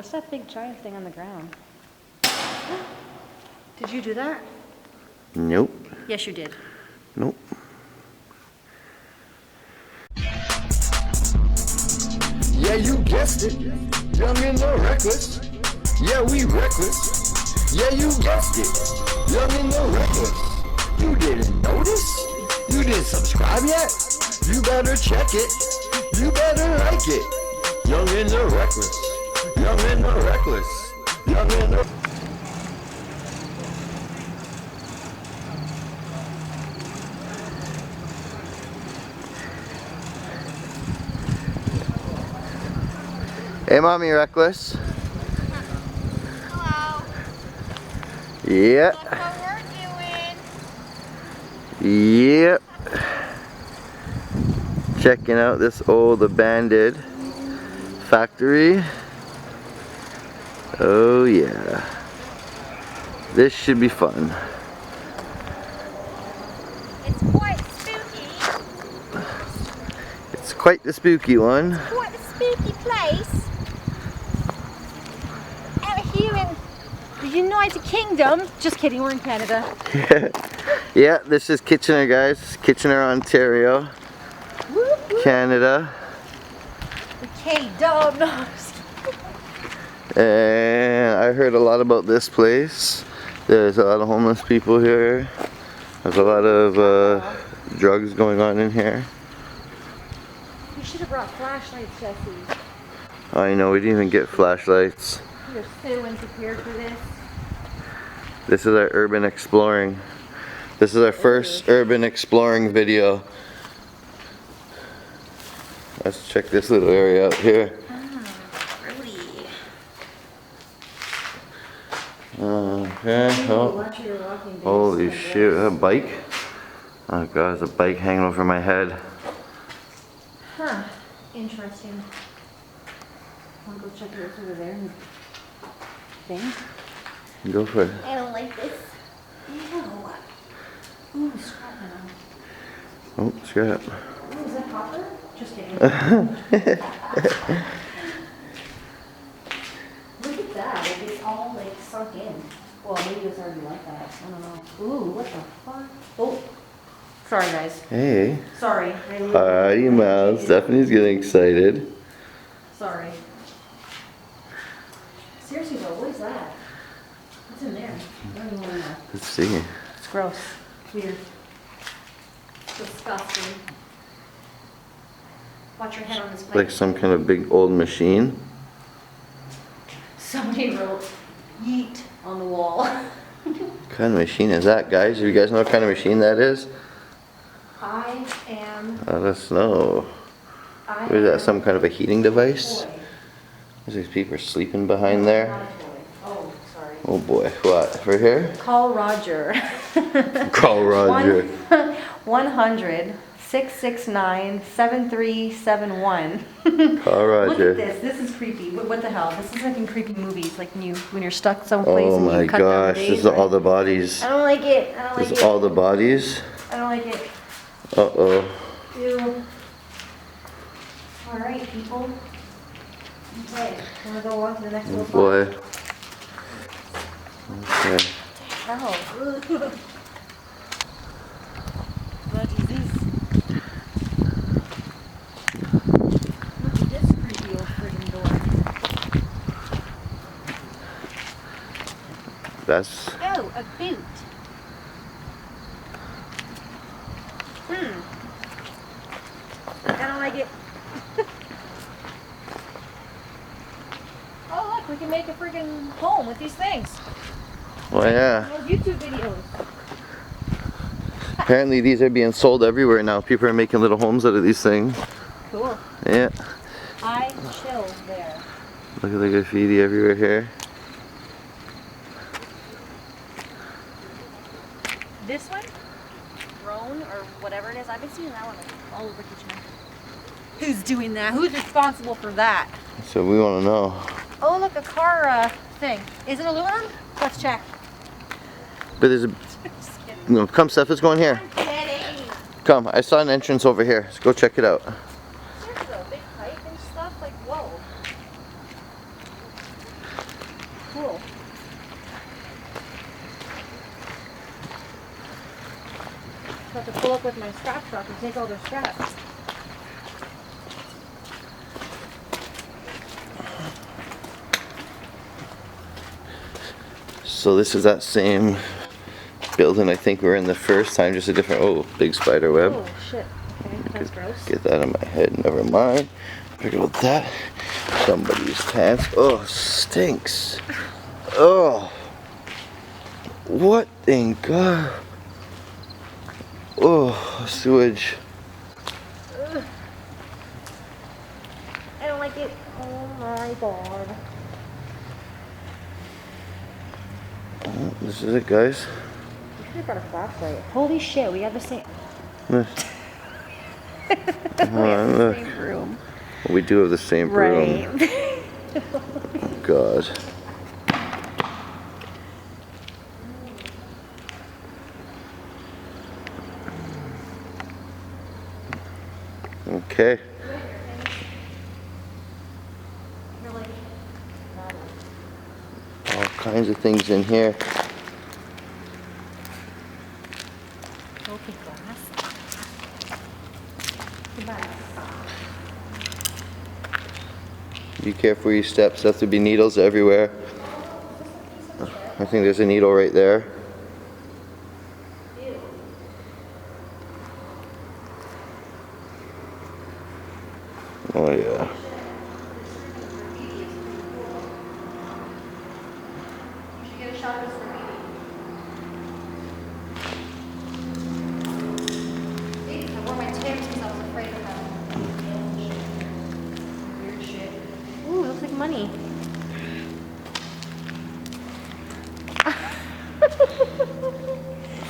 What's that big giant thing on the ground? Did you do that? Nope. Yes, you did. Nope. Yeah, you guessed it. Young and the reckless. Yeah, we reckless. Yeah, you guessed it. Young and the reckless. You didn't notice? You didn't subscribe yet? You better check it. You better like it. Young and the reckless. Young and the reckless. Young and the... Hey, Mommy Reckless. Hello. Yeah. That's what we're doing. Yep. Checking out this old abandoned factory. Oh yeah. This should be fun. It's quite spooky. It's quite the spooky one. It's quite a spooky place. Out here in the United Kingdom. Just kidding, we're in Canada. Yeah, this is Kitchener, guys. Kitchener, Ontario, Whoop, whoop. Canada. The K-Dub. And I heard a lot about this place. There's a lot of homeless people here. There's a lot of drugs going on in here. You should have brought flashlights, Jesse. I know, we didn't even get flashlights. You're so unprepared for this. This is our urban exploring. This is our first urban exploring video. Let's check this little area out here. Okay, oh, holy shoot, a bike? Oh god, there's a bike hanging over my head. Huh. Interesting. Wanna go check it out over there and thing? Go for it. I don't like this. Ew. Ooh, scrap metal. Oh, scrap. Ooh, is that copper? Just kidding. Look at that. Like, it's all like sunk in. Well, maybe it's already like that. I don't know. Ooh, what the fuck? Oh. Sorry, guys. Hey. Sorry. Hi, Mouse. Stephanie's getting excited. Sorry. Seriously though, what is that? What's in there? I don't even want to know. Let's see. It's gross. Weird. Disgusting. Watch your head on this plate. Like some kind of big old machine. Somebody wrote yeet on the wall. What kind of machine is that, guys? Do you guys know what kind of machine that is? I am. Let us know. What is that, some kind of a heating device? These people are sleeping behind there. Oh, sorry. Oh boy, what? Right here? Call Roger. Call Roger. 100-669-7371. Call Roger. Look at this. This is creepy. What the hell? This is like in creepy movies, like when you're stuck someplace Oh and my you cut down the gosh, days, this is right? all the bodies. I don't like it. I don't like This it. is all the bodies. I don't like it. Uh-oh. Ew. All right, people. Okay, wanna go on to the next Oh little boy. Okay. spot? Oh. What is this? Look at this creepy old friggin' door. That's Oh, a boot. I don't like it. Oh, look, we can make a friggin' home with these things. well, yeah. Those YouTube videos. Apparently these are being sold everywhere now. People are making little homes out of these things. Cool. Yeah. I chill there. Look at the graffiti everywhere here. This one? Drone or whatever it is. I've been seeing that one like all over Kitchener. Who's doing that? Who's responsible for that? So we want to know. Oh, look, a car thing. Is it aluminum? Let's check. But there's a... Just kidding. No, come, Steph, let's go in here. I'm kidding. Come, I saw an entrance over here. Let's go check it out. There's a big pipe and stuff. Like, whoa. Cool. About to pull up with my scrap truck and take all their scraps. So this is that same building I think we were in the first time, just a different, oh, big spider web. Oh shit. Okay, that's gross. Get that in my head, never mind. Forget about that. Somebody's pants. Oh, stinks. Oh. What in God? Oh, sewage. Ugh. I don't like it. Oh my god. Oh, this is it, guys. We should have brought a flashlight. Holy shit, we have the same. Look. We have the same room. We do have the same room. Right. God. Okay. All kinds of things in here. Broken glass. Goodbye. Be careful where you step, so there have to be needles everywhere. I think there's a needle right there. Oh yeah. You should get a shot of this for me. I wore my Timbs because I was afraid of them. Weird shit. Ooh, it looks like money.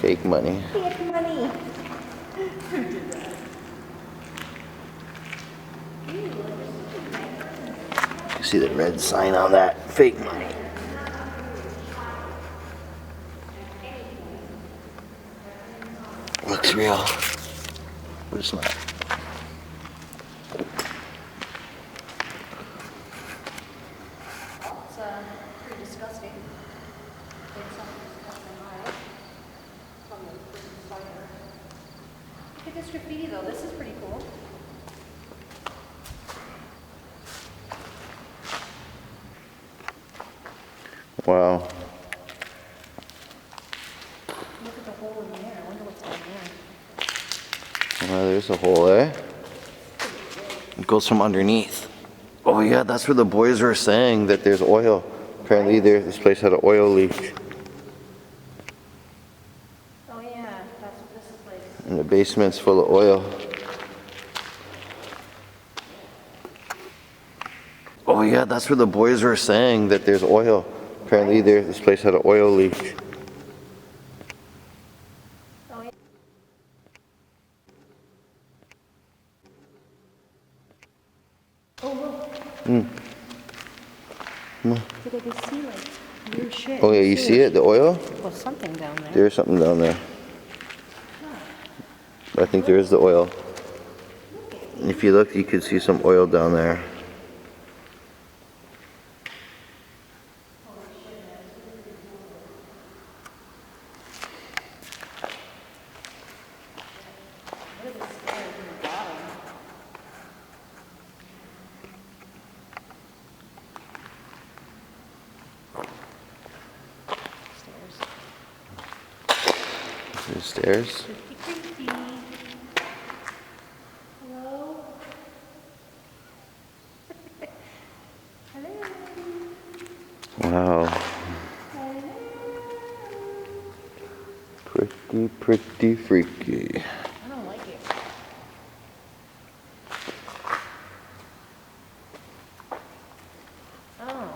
Fake money. Fake money. You see the red sign on that? Fake money. Looks real, but it's not. It's pretty disgusting. It's something disgusting, right? Something pretty spider. Look at this graffiti though. This is pretty cool. Wow. Look at the hole in there. I wonder what's down there. Well, there's a hole there. It goes from underneath. Oh yeah, that's where the boys were saying that there's oil. Apparently this place had an oil leak. Oh yeah, that's what this is like. And the basement's full of oil. Oh yeah, that's where the boys were saying that there's oil. Apparently this place had an oil leak. Oh yeah. Oh look. Did I just see like weird shit? Oh yeah, you see it? The oil? Well, something down there. There's something down there. I think there is the oil. If you look, you could see some oil down there. There's stairs. Hello? Hello? Wow. Pretty, pretty freaky. I don't like it. Oh,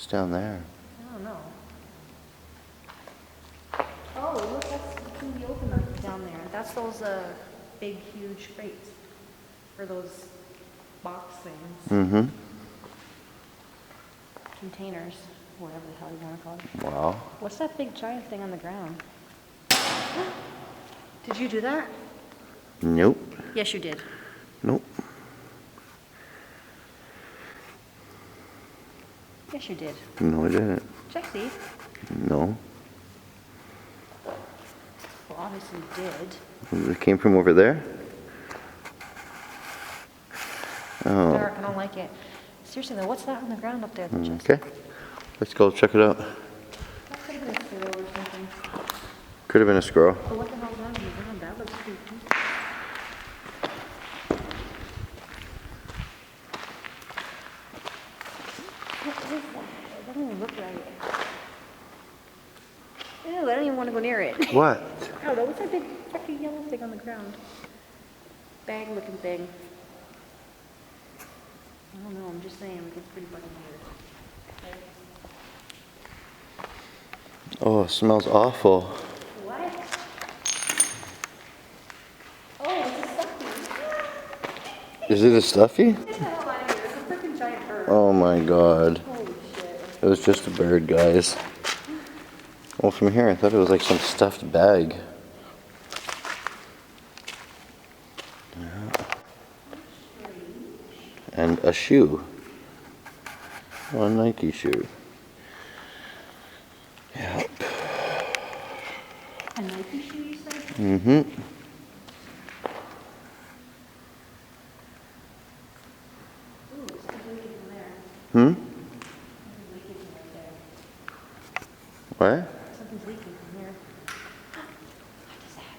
It's down there. I don't know. Oh, look, that's the can be open up down there. That's those big, huge crates. Or those box things. Mm-hmm. Containers. Whatever the hell you want to call it. Wow. What's that big giant thing on the ground? Did you do that? Nope. Yes, you did. Nope. Yes, you did. No, I didn't. Check these. No. Well, obviously you did. It came from over there? Oh. Dark, I don't like it. Seriously though, what's that on the ground up there? That just... Okay. Let's go check it out. That could have been a squirrel or something. Could have been a squirrel. But what the hell's that on the ground? That looks creepy. What is that? It doesn't even look right. Ew, I don't even want to go near it. What? I don't know, what's that big fucking yellow thing on the ground? Bag looking thing. I don't know, I'm just saying, like, it's pretty fucking weird. Oh, it smells awful. What? Oh, it's a stuffy. Is it a stuffy? Get the hell out of here, it's a freaking giant bird. Oh my god. Holy shit. It was just a bird, guys. Well, from here I thought it was like some stuffed bag. Yeah. And a shoe. Oh, a Nike shoe. Yep. A Nike shoe, you said? Mm-hmm. Ooh, something's leaking in there. Hmm? Something's leaking right there. What? Something's leaking from there. What is that?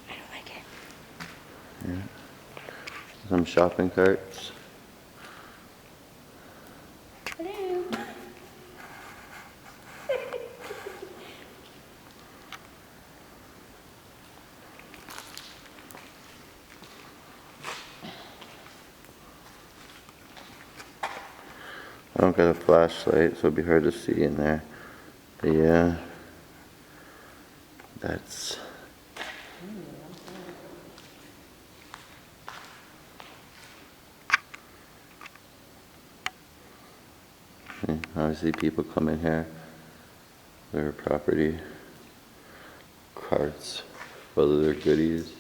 I don't like it. Some shopping carts. Hello. I don't got a flashlight, so it'd be hard to see in there. But yeah. That's... Obviously people come in here, their property, carts, full of their goodies.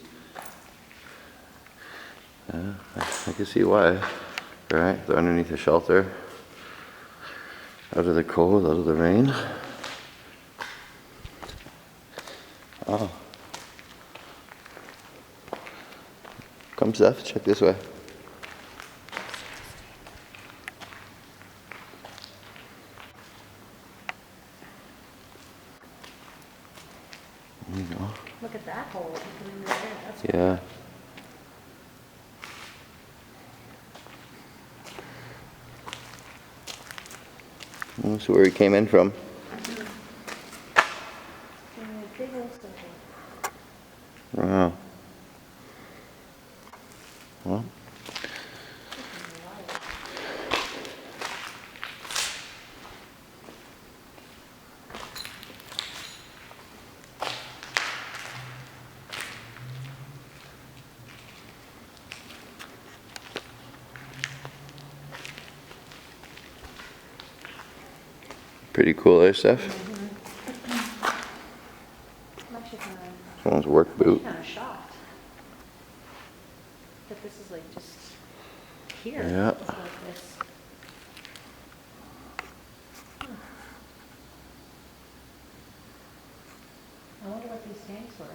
Yeah, I can see why. Right, they're underneath a shelter, out of the cold, out of the rain. Oh. Come Seth, check this way. There you go. Look at that hole. You can right there. That's Yeah. That's where he came in from. a big old circle. Wow. Well. Pretty cool, eh, Steph? I'm actually kind of... Someone's work boot. kind of shocked that this is like just here. Yeah. It's like this. Huh. I wonder what these tanks were.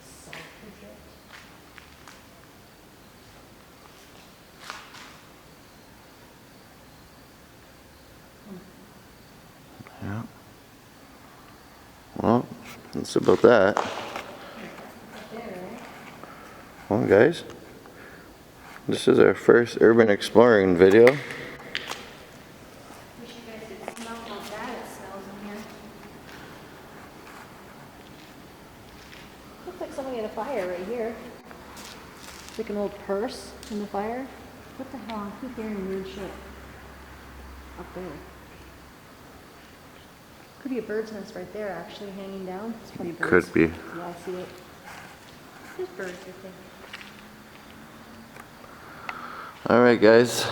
Salt, is it? Yeah. Well, that's about that. There, right? Well, guys, this is our first urban exploring video. Wish you guys could smell how bad it smells in here. Looks like somebody had a fire right here. It's like an old purse in the fire. What the hell? I keep hearing weird shit up there. Could be a bird's nest right there, actually, hanging down. It's probably birds. Could be. Yeah, I see it. There's birds right there. All right, guys.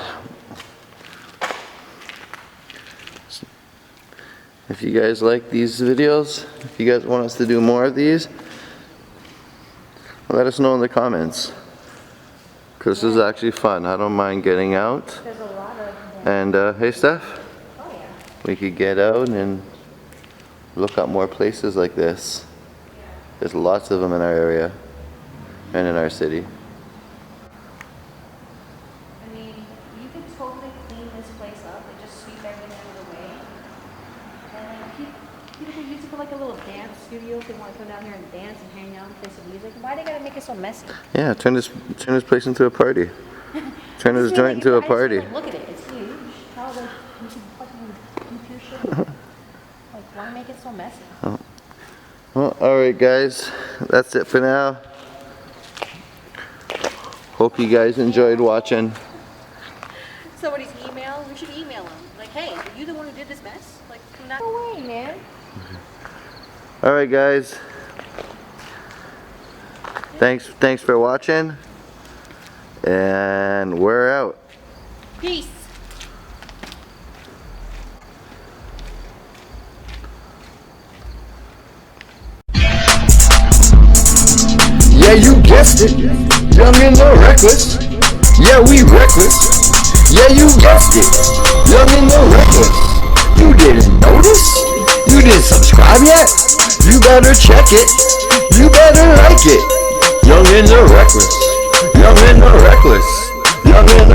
If you guys like these videos, if you guys want us to do more of these, Let us know in the comments. Because this is actually fun. I don't mind getting out. There's a lot of them. And hey Steph, Oh, yeah. we could get out and look up more places like this. There's lots of them in our area and in our city. I mean, you could totally clean this place up and just sweep everything out of the way. And people could use it for like a little dance studio if they want to come down here and dance and hang out and play some music. Why they gotta make it so messy? Yeah, turn this place into a party. Turn this joint into a party. Look at it, it's huge. How like you can fucking do your shit. Like, why make it so messy? Well, alright guys, that's it for now. Hope you guys enjoyed watching. Somebody's email, we should email them. Like, hey, are you the one who did this mess? Like, no way, man. Alright guys. Thanks for watching. And we're out. Peace. Yeah, you guessed it. Young and the reckless. Yeah, we reckless. Yeah, you guessed it. Young and the reckless. You didn't notice? You didn't subscribe yet? You better check it. You better like it. Young and the reckless. Young and the reckless. Young and the